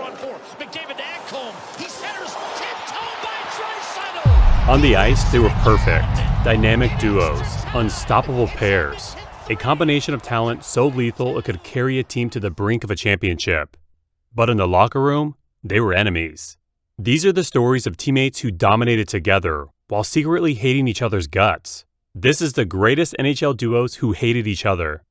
4-on-4. McDavid to Ekholm. He centers, tipped home by Draisaitl. On the ice, they were perfect. Dynamic duos, unstoppable pairs. A combination of talent so lethal it could carry a team to the brink of a championship. But in the locker room, they were enemies. These are the stories of teammates who dominated together while secretly hating each other's guts. This is the greatest NHL duos who hated each other.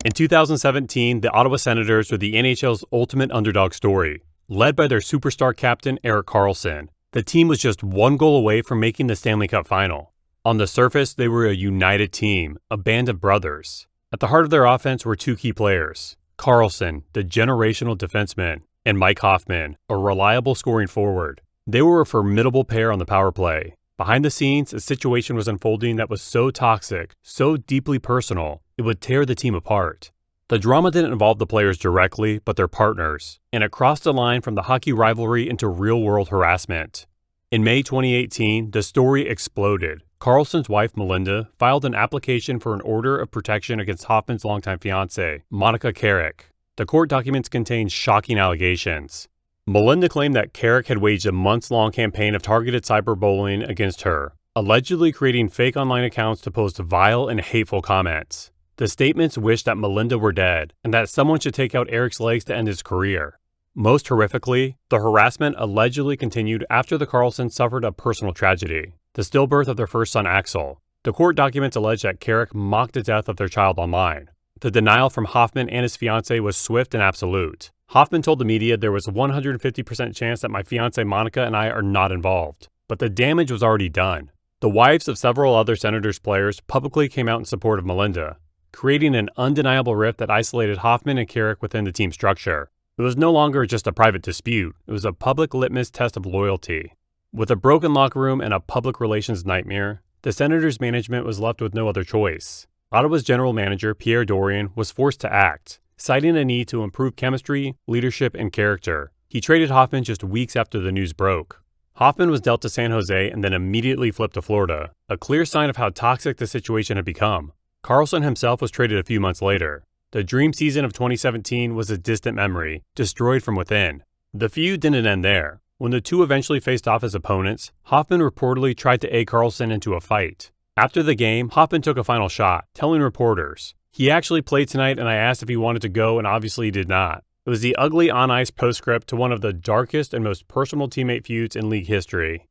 In 2017, the Ottawa Senators were the NHL's ultimate underdog story. Led by their superstar captain Erik Karlsson, the team was just one goal away from making the Stanley Cup final. On the surface, they were a united team, a band of brothers. At the heart of their offense were two key players, Karlsson, the generational defenseman, and Mike Hoffman, a reliable scoring forward. They were a formidable pair on the power play. Behind the scenes, a situation was unfolding that was so toxic, so deeply personal, it would tear the team apart. The drama didn't involve the players directly, but their partners, and it crossed the line from the hockey rivalry into real-world harassment. In May 2018, the story exploded. Karlsson's wife, Melinda, filed an application for an order of protection against Hoffman's longtime fiancée, Monica Carrick. The court documents contained shocking allegations. Melinda claimed that Carrick had waged a months-long campaign of targeted cyberbullying against her, allegedly creating fake online accounts to post vile and hateful comments. The statements wished that Melinda were dead, and that someone should take out Eric's legs to end his career. Most horrifically, the harassment allegedly continued after the Karlssons suffered a personal tragedy, the stillbirth of their first son Axel. The court documents allege that Carrick mocked the death of their child online. The denial from Hoffman and his fiancée was swift and absolute. Hoffman told the media there was a 150% chance that my fiancée Monica and I are not involved. But the damage was already done. The wives of several other Senators players publicly came out in support of Melinda, creating an undeniable rift that isolated Hoffman and Carrick within the team structure. It was no longer just a private dispute, it was a public litmus test of loyalty. With a broken locker room and a public relations nightmare, the Senators' management was left with no other choice. Ottawa's general manager, Pierre Dorion, was forced to act, citing a need to improve chemistry, leadership, and character. He traded Hoffman just weeks after the news broke. Hoffman was dealt to San Jose and then immediately flipped to Florida, a clear sign of how toxic the situation had become. Karlsson himself was traded a few months later. The dream season of 2017 was a distant memory, destroyed from within. The feud didn't end there. When the two eventually faced off as opponents, Hoffman reportedly tried to egg Karlsson into a fight. After the game, Hoffman took a final shot, telling reporters, "He actually played tonight and I asked if he wanted to go and obviously he did not." It was the ugly on-ice postscript to one of the darkest and most personal teammate feuds in league history.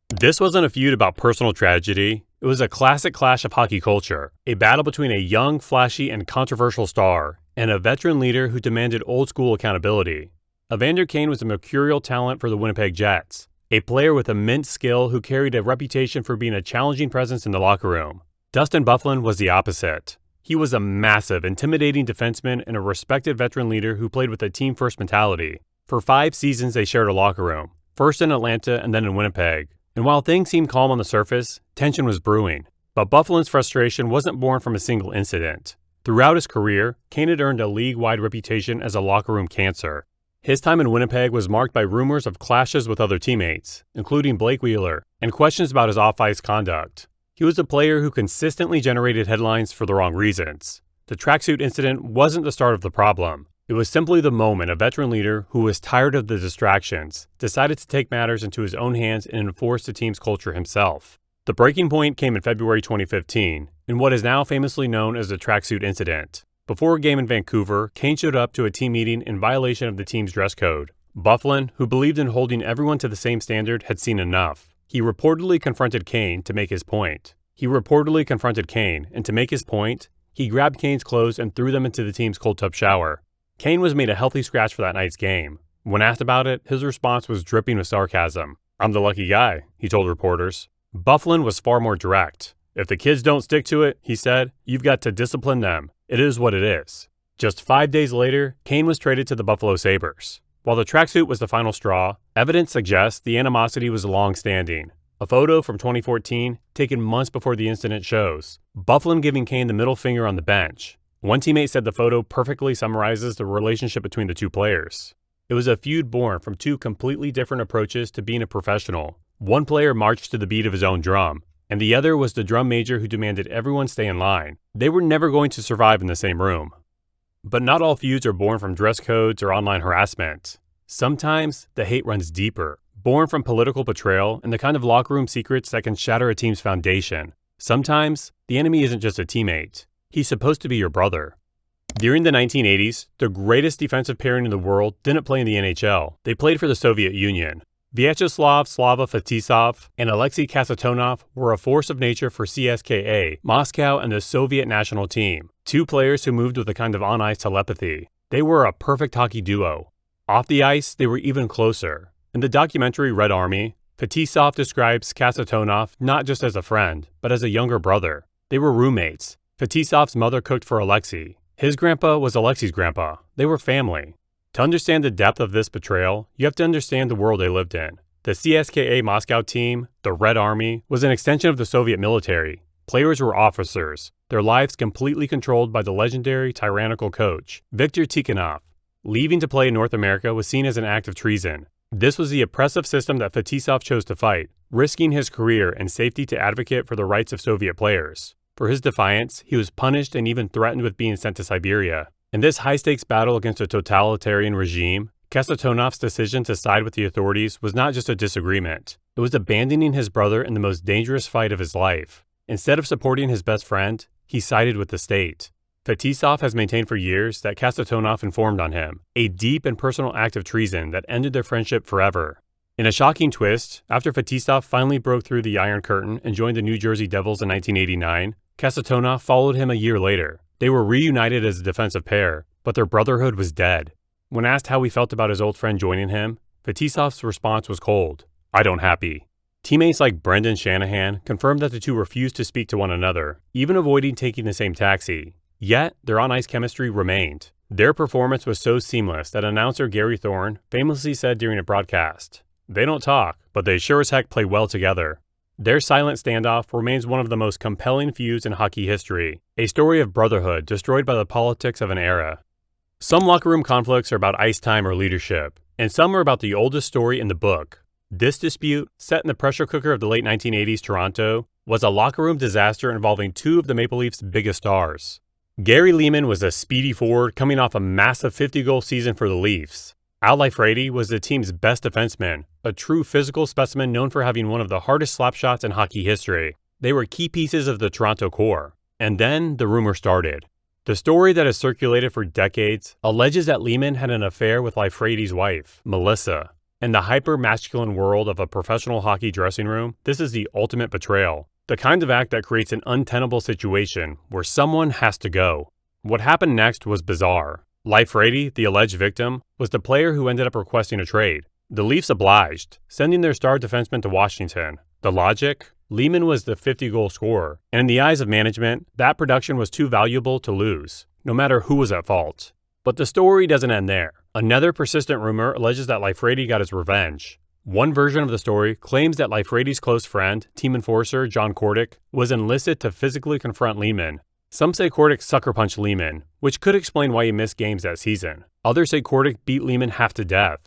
This wasn't a feud about personal tragedy. It was a classic clash of hockey culture, a battle between a young, flashy, and controversial star, and a veteran leader who demanded old-school accountability. Evander Kane was a mercurial talent for the Winnipeg Jets, a player with immense skill who carried a reputation for being a challenging presence in the locker room. Dustin Byfuglien was the opposite. He was a massive, intimidating defenseman and a respected veteran leader who played with a team-first mentality. For 5 seasons, they shared a locker room, first in Atlanta and then in Winnipeg. And while things seemed calm on the surface, tension was brewing. But Byfuglien's frustration wasn't born from a single incident. Throughout his career, Kane had earned a league-wide reputation as a locker room cancer. His time in Winnipeg was marked by rumors of clashes with other teammates, including Blake Wheeler, and questions about his off-ice conduct. He was a player who consistently generated headlines for the wrong reasons. The tracksuit incident wasn't the start of the problem. It was simply the moment a veteran leader who was tired of the distractions decided to take matters into his own hands and enforce the team's culture himself. The breaking point came in February 2015, in what is now famously known as the tracksuit incident. Before a game in Vancouver, Kane showed up to a team meeting in violation of the team's dress code. Byfuglien, who believed in holding everyone to the same standard, had seen enough. He reportedly confronted Kane to make his point. He grabbed Kane's clothes and threw them into the team's cold tub shower. Kane was made a healthy scratch for that night's game. When asked about it, his response was dripping with sarcasm. "I'm the lucky guy," he told reporters. Byfuglien was far more direct. "If the kids don't stick to it," he said, "you've got to discipline them. It is what it is." Just 5 days later, Kane was traded to the Buffalo Sabres. While the tracksuit was the final straw, evidence suggests the animosity was long-standing. A photo from 2014, taken months before the incident, shows Byfuglien giving Kane the middle finger on the bench. One teammate said the photo perfectly summarizes the relationship between the two players. It was a feud born from two completely different approaches to being a professional. One player marched to the beat of his own drum, and the other was the drum major who demanded everyone stay in line. They were never going to survive in the same room. But not all feuds are born from dress codes or online harassment. Sometimes the hate runs deeper, born from political betrayal and the kind of locker room secrets that can shatter a team's foundation. Sometimes the enemy isn't just a teammate. He's supposed to be your brother. During the 1980s, the greatest defensive pairing in the world didn't play in the NHL. They played for the Soviet Union. Vyacheslav Slava Fetisov and Alexei Kasatonov were a force of nature for CSKA, Moscow, and the Soviet national team. Two players who moved with a kind of on-ice telepathy. They were a perfect hockey duo. Off the ice, they were even closer. In the documentary Red Army, Fetisov describes Kasatonov not just as a friend, but as a younger brother. They were roommates. Fetisov's mother cooked for Alexei. His grandpa was Alexei's grandpa. They were family. To understand the depth of this betrayal, you have to understand the world they lived in. The CSKA Moscow team, the Red Army, was an extension of the Soviet military. Players were officers, their lives completely controlled by the legendary tyrannical coach, Viktor Tikhonov. Leaving to play in North America was seen as an act of treason. This was the oppressive system that Fetisov chose to fight, risking his career and safety to advocate for the rights of Soviet players. For his defiance, he was punished and even threatened with being sent to Siberia. In this high-stakes battle against a totalitarian regime, Kasatonov's decision to side with the authorities was not just a disagreement. It was abandoning his brother in the most dangerous fight of his life. Instead of supporting his best friend, he sided with the state. Fetisov has maintained for years that Kasatonov informed on him, a deep and personal act of treason that ended their friendship forever. In a shocking twist, after Fetisov finally broke through the Iron Curtain and joined the New Jersey Devils in 1989, Kasatonov followed him a year later. They were reunited as a defensive pair, but their brotherhood was dead. When asked how he felt about his old friend joining him, Fetisov's response was cold. "I don't happy." Teammates like Brendan Shanahan confirmed that the two refused to speak to one another, even avoiding taking the same taxi. Yet, their on-ice chemistry remained. Their performance was so seamless that announcer Gary Thorne famously said during a broadcast, "They don't talk, but they sure as heck play well together." Their silent standoff remains one of the most compelling feuds in hockey history, a story of brotherhood destroyed by the politics of an era. Some locker room conflicts are about ice time or leadership, and some are about the oldest story in the book. This dispute, set in the pressure cooker of the late 1980s Toronto, was a locker room disaster involving two of the Maple Leafs' biggest stars. Gary Leeman was a speedy forward coming off a massive 50-goal season for the Leafs. Al Leifredi was the team's best defenseman, a true physical specimen known for having one of the hardest slap shots in hockey history. They were key pieces of the Toronto core. And then the rumor started. The story that has circulated for decades alleges that Leeman had an affair with Leifredi's wife, Melissa. In the hyper-masculine world of a professional hockey dressing room, this is the ultimate betrayal. The kind of act that creates an untenable situation where someone has to go. What happened next was bizarre. Leifredi, the alleged victim, was the player who ended up requesting a trade. The Leafs obliged, sending their star defenseman to Washington. The logic? Leeman was the 50-goal scorer, and in the eyes of management, that production was too valuable to lose, no matter who was at fault. But the story doesn't end there. Another persistent rumor alleges that Leifredi got his revenge. One version of the story claims that Leifredi's close friend, team enforcer John Kordic, was enlisted to physically confront Leeman. Some say Kordic sucker punched Leeman, which could explain why he missed games that season. Others say Kordic beat Leeman half to death.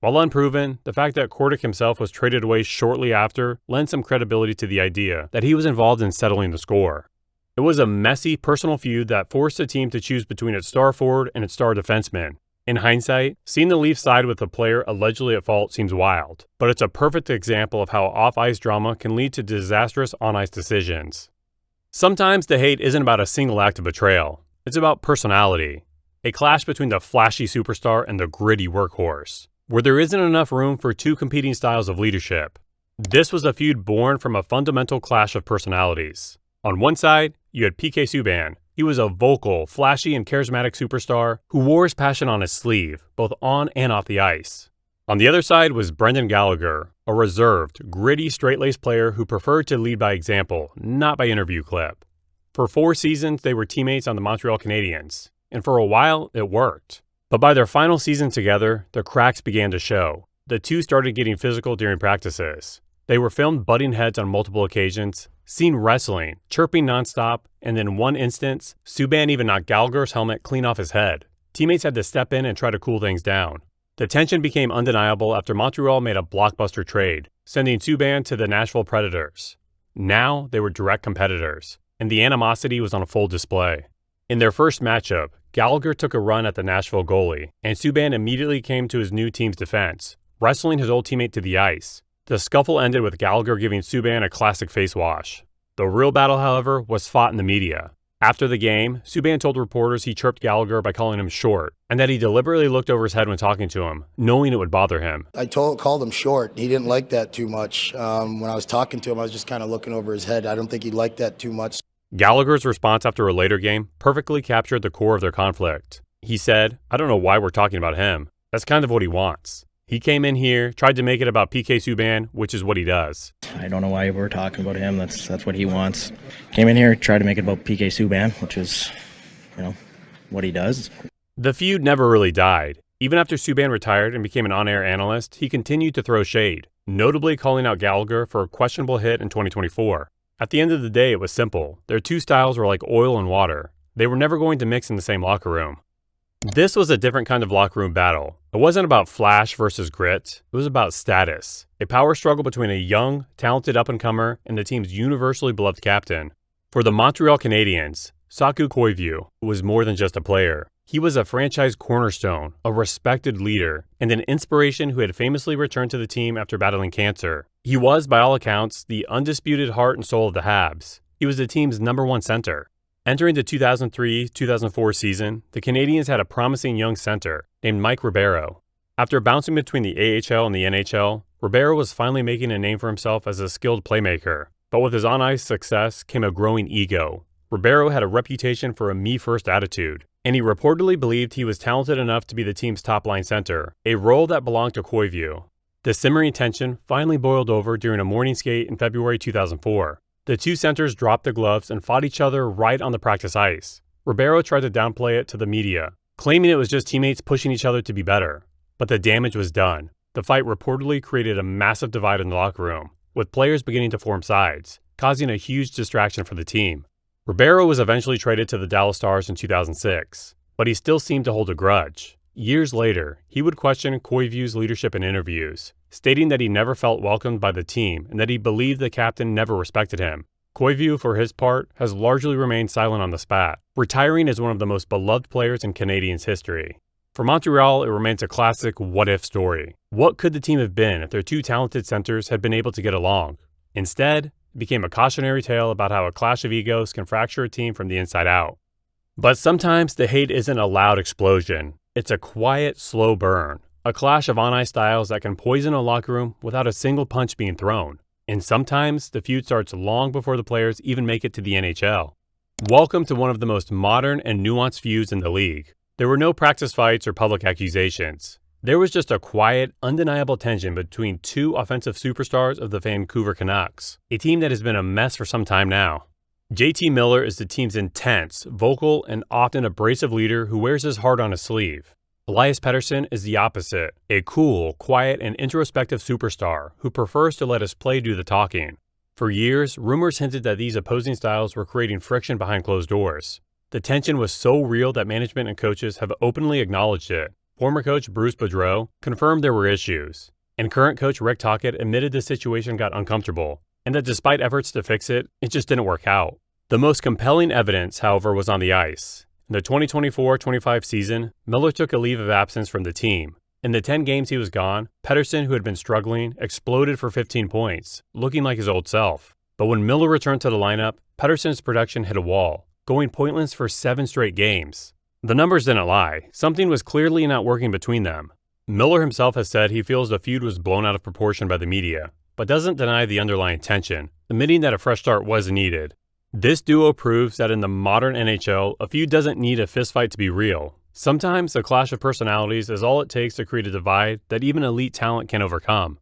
While unproven, the fact that Kordic himself was traded away shortly after lends some credibility to the idea that he was involved in settling the score. It was a messy, personal feud that forced the team to choose between its star forward and its star defenseman. In hindsight, seeing the Leafs side with the player allegedly at fault seems wild, but it's a perfect example of how off-ice drama can lead to disastrous on-ice decisions. Sometimes the hate isn't about a single act of betrayal. It's about personality. A clash between the flashy superstar and the gritty workhorse, where there isn't enough room for two competing styles of leadership. This was a feud born from a fundamental clash of personalities. On one side, you had PK Subban. He was a vocal, flashy, and charismatic superstar who wore his passion on his sleeve, both on and off the ice. On the other side was Brendan Gallagher, a reserved, gritty, straight-laced player who preferred to lead by example, not by interview clip. For 4 seasons, they were teammates on the Montreal Canadiens, and for a while, it worked. But by their final season together, the cracks began to show. The two started getting physical during practices. They were filmed butting heads on multiple occasions, seen wrestling, chirping nonstop, and in one instance, Subban even knocked Gallagher's helmet clean off his head. Teammates had to step in and try to cool things down. The tension became undeniable after Montreal made a blockbuster trade, sending Subban to the Nashville Predators. Now they were direct competitors, and the animosity was on full display. In their first matchup, Gallagher took a run at the Nashville goalie, and Subban immediately came to his new team's defense, wrestling his old teammate to the ice. The scuffle ended with Gallagher giving Subban a classic face wash. The real battle, however, was fought in the media. After the game, Subban told reporters he chirped Gallagher by calling him short, and that he deliberately looked over his head when talking to him, knowing it would bother him. I called him short. He didn't like that too much. When I was talking to him, I was just kind of looking over his head. I don't think he liked that too much. Gallagher's response after a later game perfectly captured the core of their conflict. He said, "I don't know why we're talking about him. That's kind of what he wants. He came in here, tried to make it about PK Subban, which is what he does. I don't know why we're talking about him. That's what he wants. Came in here, tried to make it about PK Subban, which is, what he does." The feud never really died. Even after Subban retired and became an on-air analyst, he continued to throw shade, notably calling out Gallagher for a questionable hit in 2024. At the end of the day, it was simple. Their two styles were like oil and water. They were never going to mix in the same locker room. This was a different kind of locker room battle. It wasn't about flash versus grit. It was about status. A power struggle between a young, talented up-and-comer and the team's universally beloved captain. For the Montreal Canadiens, Saku Koivu was more than just a player. He was a franchise cornerstone, a respected leader, and an inspiration who had famously returned to the team after battling cancer. He was, by all accounts, the undisputed heart and soul of the Habs. He was the team's #1 center. Entering the 2003-2004 season, the Canadiens had a promising young center named Mike Ribeiro. After bouncing between the AHL and the NHL, Ribeiro was finally making a name for himself as a skilled playmaker. But with his on-ice success came a growing ego. Ribeiro had a reputation for a me-first attitude, and he reportedly believed he was talented enough to be the team's top-line center, a role that belonged to Koivu. The simmering tension finally boiled over during a morning skate in February 2004. The two centers dropped the gloves and fought each other right on the practice ice. Ribeiro tried to downplay it to the media, claiming it was just teammates pushing each other to be better. But the damage was done. The fight reportedly created a massive divide in the locker room, with players beginning to form sides, causing a huge distraction for the team. Ribeiro was eventually traded to the Dallas Stars in 2006, but he still seemed to hold a grudge. Years later, he would question Koivu's leadership in interviews, stating that he never felt welcomed by the team and that he believed the captain never respected him. Koivu, for his part, has largely remained silent on the spat, retiring as one of the most beloved players in Canadiens history. For Montreal, it remains a classic what-if story. What could the team have been if their two talented centers had been able to get along? Instead, it became a cautionary tale about how a clash of egos can fracture a team from the inside out. But sometimes the hate isn't a loud explosion. It's a quiet, slow burn. A clash of on-ice styles that can poison a locker room without a single punch being thrown. And sometimes the feud starts long before the players even make it to the NHL. Welcome to one of the most modern and nuanced feuds in the league. There were no practice fights or public accusations. There was just a quiet, undeniable tension between two offensive superstars of the Vancouver Canucks, a team that has been a mess for some time now. JT Miller is the team's intense, vocal, and often abrasive leader who wears his heart on his sleeve. Elias Pettersson is the opposite, a cool, quiet, and introspective superstar who prefers to let his play do the talking. For years, rumors hinted that these opposing styles were creating friction behind closed doors. The tension was so real that management and coaches have openly acknowledged it. Former coach Bruce Boudreau confirmed there were issues, and current coach Rick Tocchet admitted the situation got uncomfortable, and that despite efforts to fix it, it just didn't work out. The most compelling evidence, however, was on the ice. In the 2024-25 season, Miller took a leave of absence from the team. In the 10 games he was gone, Pettersson, who had been struggling, exploded for 15 points, looking like his old self. But when Miller returned to the lineup, Pettersson's production hit a wall, going pointless for 7 straight games. The numbers didn't lie. Something was clearly not working between them. Miller himself has said he feels the feud was blown out of proportion by the media, but doesn't deny the underlying tension, admitting that a fresh start was needed. This duo proves that in the modern NHL, a feud doesn't need a fistfight to be real. Sometimes a clash of personalities is all it takes to create a divide that even elite talent can overcome.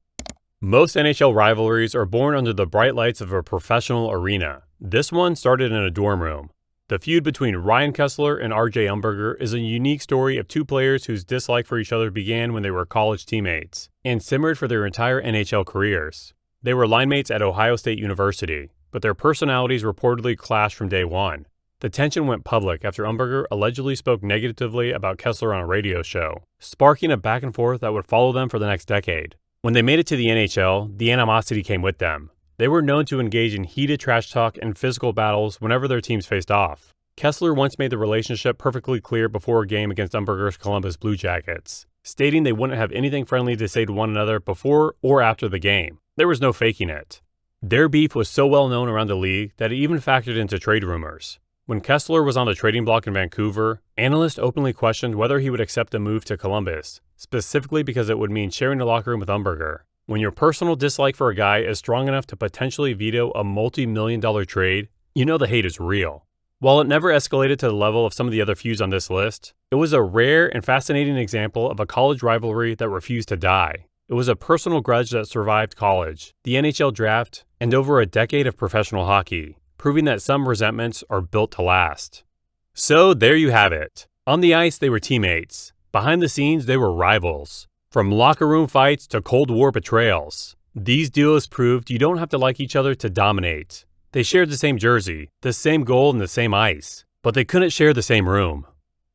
Most NHL rivalries are born under the bright lights of a professional arena. This one started in a dorm room. The feud between Ryan Kesler and RJ Umberger is a unique story of two players whose dislike for each other began when they were college teammates and simmered for their entire NHL careers. They were line mates at Ohio State University, but their personalities reportedly clashed from day one. The tension went public after Umberger allegedly spoke negatively about Kesler on a radio show, sparking a back and forth that would follow them for the next decade. When they made it to the NHL, the animosity came with them. They were known to engage in heated trash talk and physical battles whenever their teams faced off. Kessler once made the relationship perfectly clear before a game against Umberger's Columbus Blue Jackets, stating they wouldn't have anything friendly to say to one another before or after the game. There was no faking it. Their beef was so well known around the league that it even factored into trade rumors. When Kessler was on the trading block in Vancouver, analysts openly questioned whether he would accept a move to Columbus, specifically because it would mean sharing the locker room with Umberger. When your personal dislike for a guy is strong enough to potentially veto a multi-million-dollar trade, you know the hate is real. While it never escalated to the level of some of the other feuds on this list, it was a rare and fascinating example of a college rivalry that refused to die. It was a personal grudge that survived college, the NHL draft, and over a decade of professional hockey, proving that some resentments are built to last. So there you have it. On the ice, they were teammates. Behind the scenes, they were rivals. From locker room fights to Cold War betrayals, these duos proved you don't have to like each other to dominate. They shared the same jersey, the same goal, and the same ice, but they couldn't share the same room.